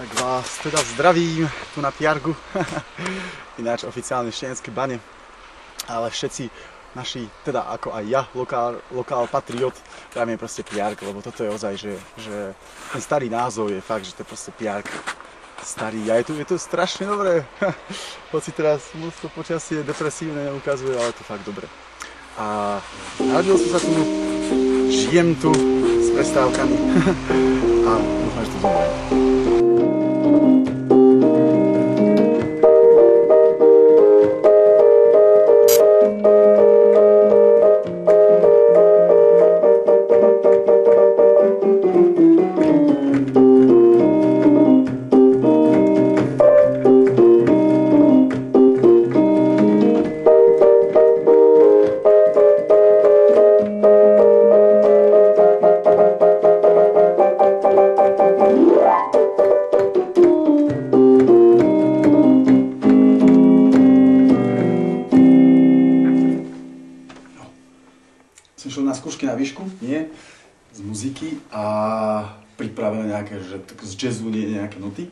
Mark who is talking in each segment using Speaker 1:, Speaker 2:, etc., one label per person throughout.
Speaker 1: Tak vás teda zdravím tu na Piargu, ináč oficiálne Šteniacké bane, ale všetci naši, teda ako aj ja, lokál patriot, dáme proste Piarg, lebo toto je ozaj, že ten starý názov je fakt, že to je proste Piarg starý a je tu strašne dobré, hoci teraz moc to počasie depresívne neukazuje, ale to fakt dobre. A narodil som sa tu, žijem tu s prestávkami a dúfam, že to dobre. Som šiel na skúšky na výšku, nie, z muziky a pripravené nejaké, že z jazzu nejaké noty.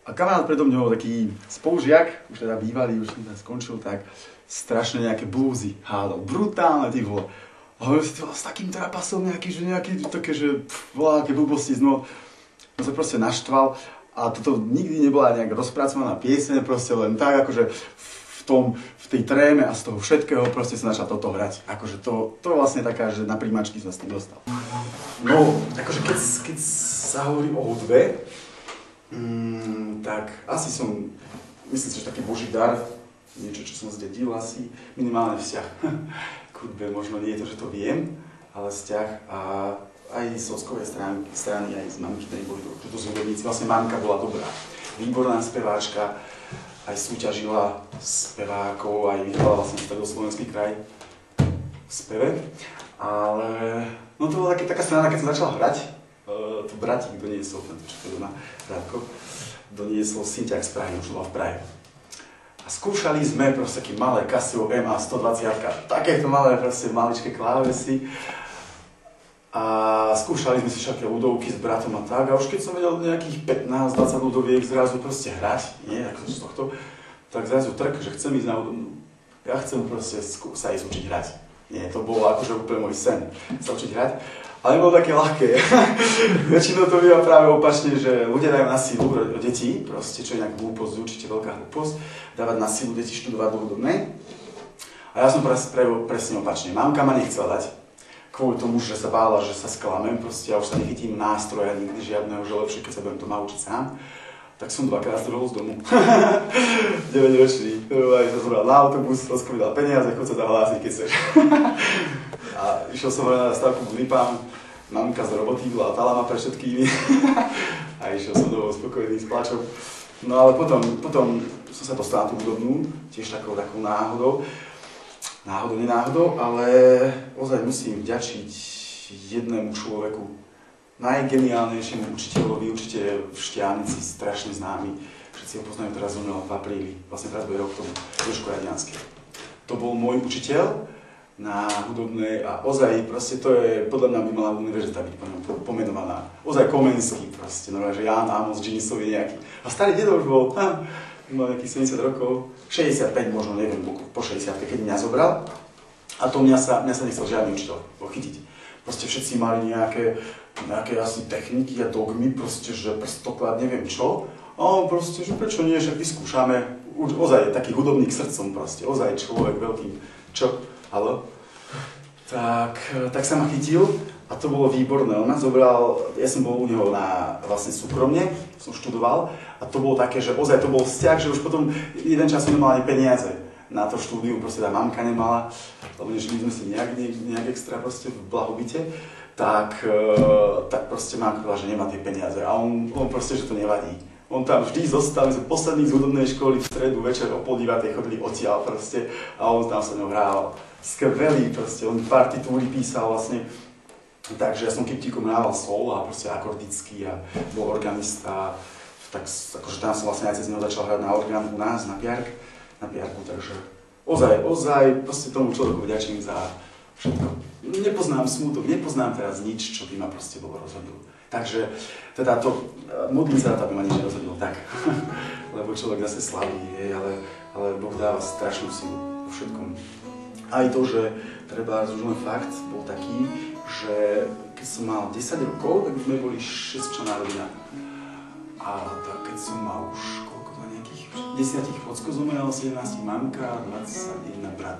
Speaker 1: A kamarát predo mňou, taký spolužiak, už teda bývalý, už som skončil, tak strašne nejaké bluesy hádal, brutálne ty vole. A hovoril si, ty vole, s takým trapasom nejaký, také, že volá, aké blbosti, no sa proste naštval. A toto nikdy nebola nejak rozpracovaná pieseň, proste len tak, akože v tej tréme a z toho všetkého proste sa začal toto hrať. Akože to je vlastne taká, že na príjmačky som s tým dostal. No, akože keď sa hovorí o hudbe, tak asi som, myslím si, že taký boží dar, niečo, čo som zdedil asi, minimálne vzťah k hudbe, možno nie je to, že to viem, ale vzťah a aj z ockovej strany, aj z mamky, ktorí boli to hudobníci. Vlastne mamka bola dobrá, výborná speváčka, aj súťažila spevákov, aj vyhrala vlastne Stredoslovenský kraj v speve. Ale no to bola taká strana, keď som začal hrať, to bratík doniesol, čo to doma Radko, doniesol synťák z Prahy, už bola v Prahe. A skúšali sme proste také malé Casio MA 120, takéto malé proste maličké klávesy. A skúšali sme si všaké ľudovky s bratom a tak, a už keď som vedel nejakých 15-20 ľudoviek zrazu proste hrať, nie, ako z tohto, tak zrazu trk, že chcem ísť na hudobnú. Ja chcem proste sa ísť učiť hrať. Nie, to bolo akože úplne môj sen, sa učiť hrať, ale nebolo také ľahké. Väčšinou to býva práve opačne, že ľudia dajú na silu deti, proste, čo je nejaká hlúposť, určite veľká hlúposť, dávať na silu deti študovať do hudobnej. A ja som spravil presne opačne. Mamka ma nechcela dať. Kvôli tomu, že sa bála, že sa sklamem, proste ja už sa nechytím nástroja nikdy žiadneho, že lepšie, keď sa budem to učiť sám. Tak som dvakrát zdrhol z domu. 9-ročný. Aj som zobral na autobus, Rosko mi dal peniaze, choď sa zahlásiť, keď chceš. A išiel som na stavku k Lipám, mamka z roboty látala ma pre všetkými. A išiel som domov spokojný s plačom. No ale potom som sa dostal na tú hudobnú, tiež takou náhodou. Nenáhodou, ale ozaj musím vďačiť jednému človeku, najgeniálnejšiemu učiteľovi, určite v Štiavnici, strašne známy. Všetci ho poznajú, teraz zomrel v apríli, vlastne teraz bude rok tomu, Jožko Radňanský. To bol môj učiteľ na hudobnej a ozaj proste to je, podľa mňa by mala univerzita byť pomenovaná. Ozaj Komenský proste, no, že Ján Amos Džinisový nejaký. A starý dedo už bol, mal nejakých 70 rokov, 65 možno, neviem, po 60, keď mňa zobral. A to mňa sa nechcel žiadny učiteľ chytiť. Proste všetci mali nejaké asi techniky a dogmy, proste, že prstoklad, neviem čo. A on proste, že prečo nie, že vyskúšame. Ozaj taký hudobník srdcom proste, ozaj človek veľkým. Čo? Haló? tak sa ma chytil a to bolo výborné. On ma zobral, ja som bol u neho na vlastne súkromne, som študoval a to bolo také, že ozaj to bol vzťah, že už potom jeden čas som nemal ani peniaze na to štúdium, proste tá mamka nemala, lebo nežili sme si nejak extra proste v blahobite, tak proste mamka povedala, že nemá tie peniaze a on proste, že to nevadí. On tam vždy zostal, my sme poslední z hudobnej školy v stredu večer o 9:30 chodili odtiaľ proste a on tam sa ňou hral. Skvelý proste, on partitúry písal vlastne. Takže ja som kyptíkom hrával solo a proste akordický a bol organista. Tak akože tam som vlastne aj cez neho začal hrať na orgán u nás, na piarku, takže ozaj proste tomu človeku vďačím za všetko. Nepoznám smutok, nepoznám teraz nič, čo by ma proste bolo rozhodilo. Takže teda to, modlím sa, aby ma nič nerozhodilo tak, lebo človek zase slaví, ale Boh dáva strašnú silu vo všetkom. Aj to, že treba, už len fakt bol taký, že keď som mal 10 rokov, tak sme boli 6-členná rodina. A tak keď som mal už koľko to nejakých 10 ocko zomrel, 17 mamka, 21 brat.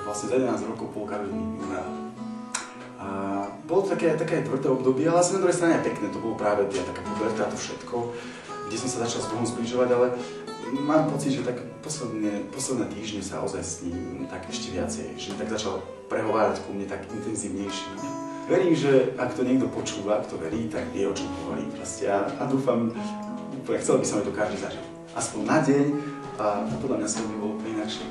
Speaker 1: Vlastne za 11 rokov polka rodiny umrela. A bolo to také tvrdé obdobie, ale asi na druhej strane pekné, to bolo práve taká puberta, to všetko, kde som sa začal s Bohom zbližovať, ale mám pocit, že tak posledné týždne sa ozaj s ním tak ešte viacej, že tak začal prehovárať ku mne tak intenzívnejšie. Verím, že ak to niekto počúva, kto verí, tak vie, o čom hovorí proste a dúfam, úplne chcel by som aj to každý zažiť. Aspoň na deň a podľa mňa sa by bolo úplne inakšie.